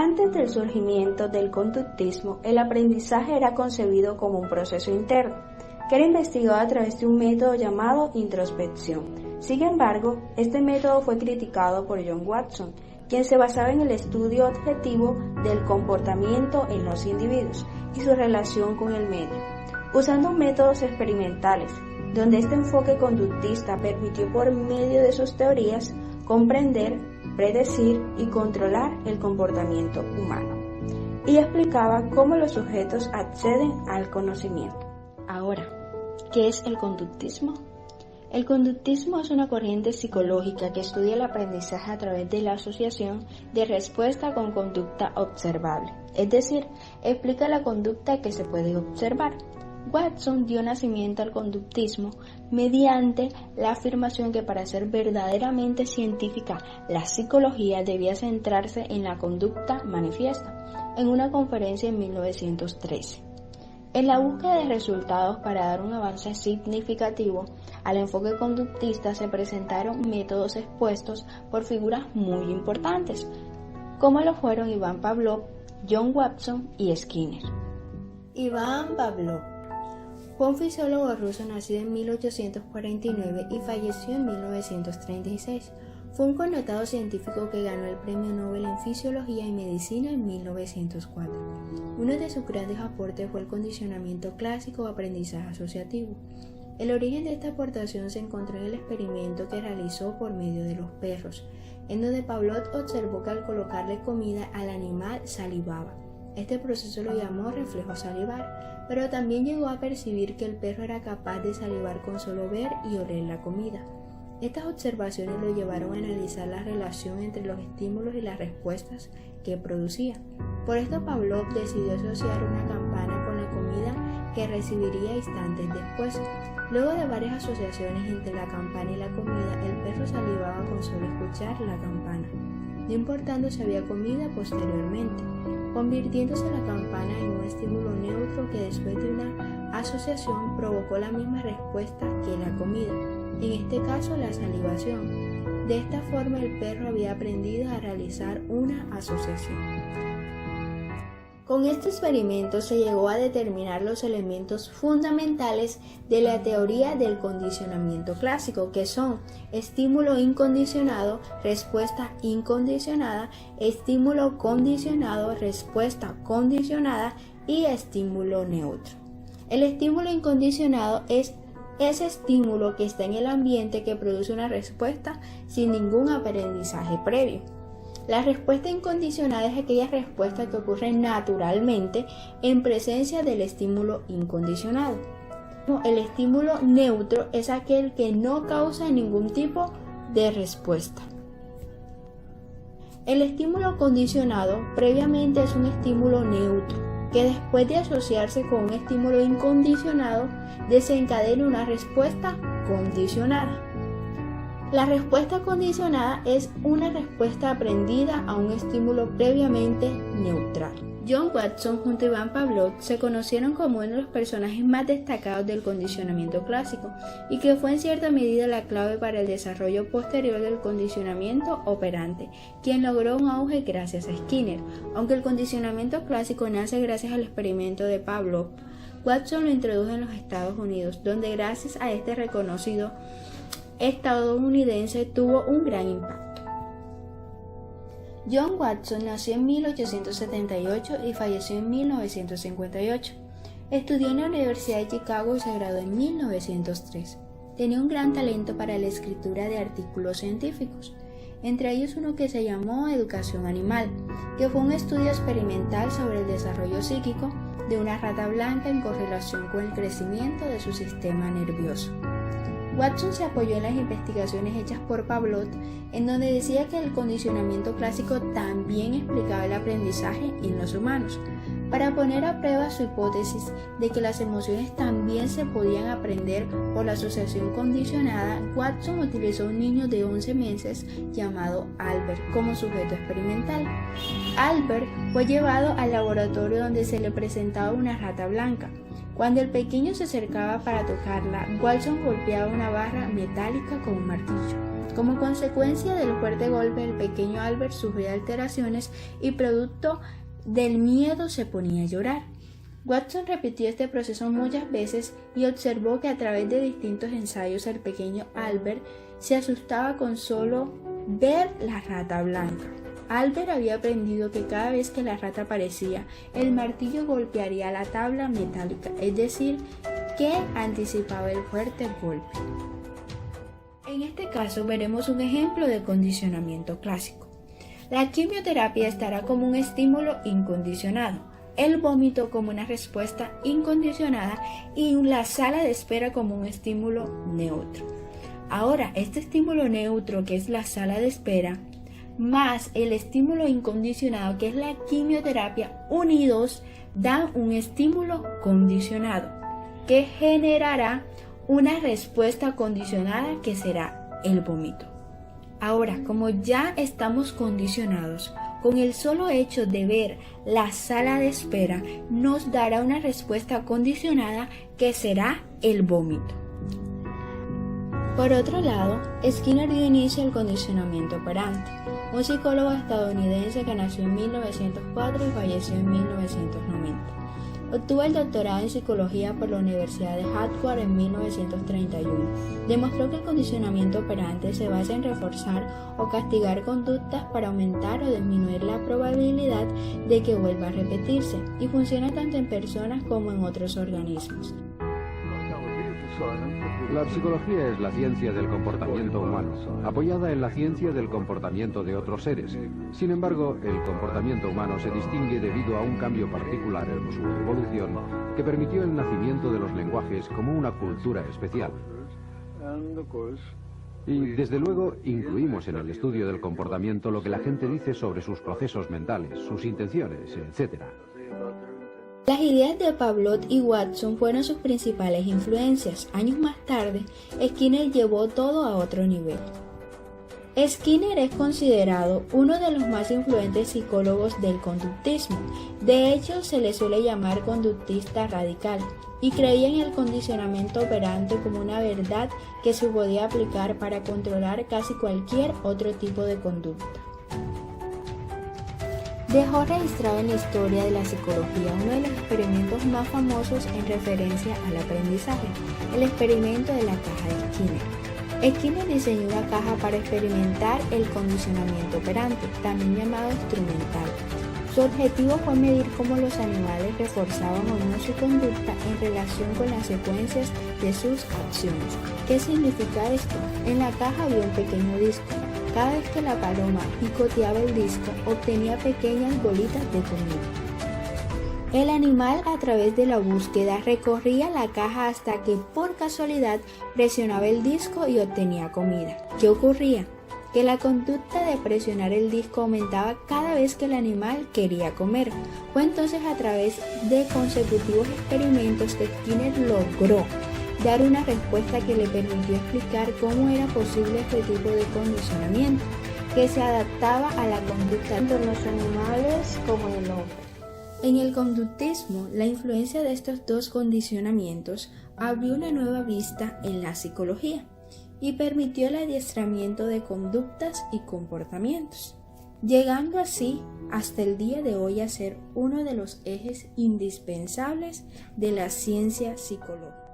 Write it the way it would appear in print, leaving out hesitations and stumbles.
Antes del surgimiento del conductismo, el aprendizaje era concebido como un proceso interno, que era investigado a través de un método llamado introspección. Sin embargo, este método fue criticado por John Watson, quien se basaba en el estudio objetivo del comportamiento en los individuos y su relación con el medio, usando métodos experimentales, donde este enfoque conductista permitió por medio de sus teorías comprender, predecir y controlar el comportamiento humano, y explicaba cómo los sujetos acceden al conocimiento. Ahora, ¿qué es el conductismo? El conductismo es una corriente psicológica que estudia el aprendizaje a través de la asociación de respuesta con conducta observable, es decir, explica la conducta que se puede observar. Watson dio nacimiento al conductismo mediante la afirmación que para ser verdaderamente científica, la psicología debía centrarse en la conducta manifiesta, en una conferencia en 1913. En la búsqueda de resultados para dar un avance significativo al enfoque conductista se presentaron métodos expuestos por figuras muy importantes, como lo fueron Ivan Pavlov, John Watson y Skinner. Ivan Pavlov fue un fisiólogo ruso nacido en 1849 y falleció en 1936. Fue un connotado científico que ganó el Premio Nobel en Fisiología y Medicina en 1904. Uno de sus grandes aportes fue el condicionamiento clásico o aprendizaje asociativo. El origen de esta aportación se encontró en el experimento que realizó por medio de los perros, en donde Pavlov observó que al colocarle comida al animal salivaba. Este proceso lo llamó reflejo salivar, pero también llegó a percibir que el perro era capaz de salivar con solo ver y oler la comida. Estas observaciones lo llevaron a analizar la relación entre los estímulos y las respuestas que producía. Por esto Pavlov decidió asociar una campana con la comida que recibiría instantes después. Luego de varias asociaciones entre la campana y la comida, el perro salivaba con solo escuchar la campana, no importando si había comida posteriormente, convirtiéndose la campana en un estímulo neutro que después de una asociación provocó la misma respuesta que la comida, en este caso la salivación. De esta forma el perro había aprendido a realizar una asociación. Con este experimento se llegó a determinar los elementos fundamentales de la teoría del condicionamiento clásico, que son estímulo incondicionado, respuesta incondicionada, estímulo condicionado, respuesta condicionada y estímulo neutro. El estímulo incondicionado es ese estímulo que está en el ambiente que produce una respuesta sin ningún aprendizaje previo. La respuesta incondicionada es aquella respuesta que ocurre naturalmente en presencia del estímulo incondicionado. El estímulo neutro es aquel que no causa ningún tipo de respuesta. El estímulo condicionado previamente es un estímulo neutro, que después de asociarse con un estímulo incondicionado desencadena una respuesta condicionada. La respuesta condicionada es una respuesta aprendida a un estímulo previamente neutral. John Watson junto a Ivan Pavlov se conocieron como uno de los personajes más destacados del condicionamiento clásico y que fue en cierta medida la clave para el desarrollo posterior del condicionamiento operante, quien logró un auge gracias a Skinner. Aunque el condicionamiento clásico nace gracias al experimento de Pavlov, Watson lo introdujo en los Estados Unidos, donde gracias a este reconocido estadounidense tuvo un gran impacto. John Watson nació en 1878 y falleció en 1958. Estudió en la Universidad de Chicago y se graduó en 1903. Tenía un gran talento para la escritura de artículos científicos, entre ellos uno que se llamó Educación Animal, que fue un estudio experimental sobre el desarrollo psíquico de una rata blanca en correlación con el crecimiento de su sistema nervioso. Watson se apoyó en las investigaciones hechas por Pavlov, en donde decía que el condicionamiento clásico también explicaba el aprendizaje en los humanos. Para poner a prueba su hipótesis de que las emociones también se podían aprender por la asociación condicionada, Watson utilizó a un niño de 11 meses llamado Albert como sujeto experimental. Albert fue llevado al laboratorio donde se le presentaba una rata blanca. Cuando el pequeño se acercaba para tocarla, Watson golpeaba una barra metálica con un martillo. Como consecuencia del fuerte golpe, el pequeño Albert sufría alteraciones y producto del miedo se ponía a llorar. Watson repitió este proceso muchas veces y observó que a través de distintos ensayos el pequeño Albert se asustaba con solo ver la rata blanca. Albert había aprendido que cada vez que la rata aparecía, el martillo golpearía la tabla metálica, es decir, que anticipaba el fuerte golpe. En este caso veremos un ejemplo de condicionamiento clásico. La quimioterapia estará como un estímulo incondicionado, el vómito como una respuesta incondicionada y la sala de espera como un estímulo neutro. Ahora, este estímulo neutro, que es la sala de espera, más el estímulo incondicionado, que es la quimioterapia, unidos dan un estímulo condicionado, que generará una respuesta condicionada que será el vómito. Ahora, como ya estamos condicionados, con el solo hecho de ver la sala de espera nos dará una respuesta condicionada que será el vómito. Por otro lado, Skinner dio inicio al condicionamiento operante, un psicólogo estadounidense que nació en 1904 y falleció en 1990. Obtuvo el doctorado en psicología por la Universidad de Harvard en 1931. Demostró que el condicionamiento operante se basa en reforzar o castigar conductas para aumentar o disminuir la probabilidad de que vuelva a repetirse y funciona tanto en personas como en otros organismos. La psicología es la ciencia del comportamiento humano, apoyada en la ciencia del comportamiento de otros seres. Sin embargo, el comportamiento humano se distingue debido a un cambio particular en su evolución que permitió el nacimiento de los lenguajes como una cultura especial. Y desde luego incluimos en el estudio del comportamiento lo que la gente dice sobre sus procesos mentales, sus intenciones, etc. Las ideas de Pavlov y Watson fueron sus principales influencias. Años más tarde, Skinner llevó todo a otro nivel. Skinner es considerado uno de los más influyentes psicólogos del conductismo. De hecho, se le suele llamar conductista radical y creía en el condicionamiento operante como una verdad que se podía aplicar para controlar casi cualquier otro tipo de conducta. Dejó registrado en la historia de la psicología uno de los experimentos más famosos en referencia al aprendizaje, el experimento de la caja de Skinner. Skinner diseñó una caja para experimentar el condicionamiento operante, también llamado instrumental. Su objetivo fue medir cómo los animales reforzaban o no su conducta en relación con las secuencias de sus acciones. ¿Qué significa esto? En la caja había un pequeño disco. Cada vez que la paloma picoteaba el disco, obtenía pequeñas bolitas de comida. El animal, a través de la búsqueda, recorría la caja hasta que, por casualidad, presionaba el disco y obtenía comida. ¿Qué ocurría? Que la conducta de presionar el disco aumentaba cada vez que el animal quería comer. Fue entonces a través de consecutivos experimentos que Skinner logró dar una respuesta que le permitió explicar cómo era posible este tipo de condicionamiento, que se adaptaba a la conducta tanto de los animales como del hombre. En el conductismo, la influencia de estos dos condicionamientos abrió una nueva vista en la psicología y permitió el adiestramiento de conductas y comportamientos, llegando así hasta el día de hoy a ser uno de los ejes indispensables de la ciencia psicológica.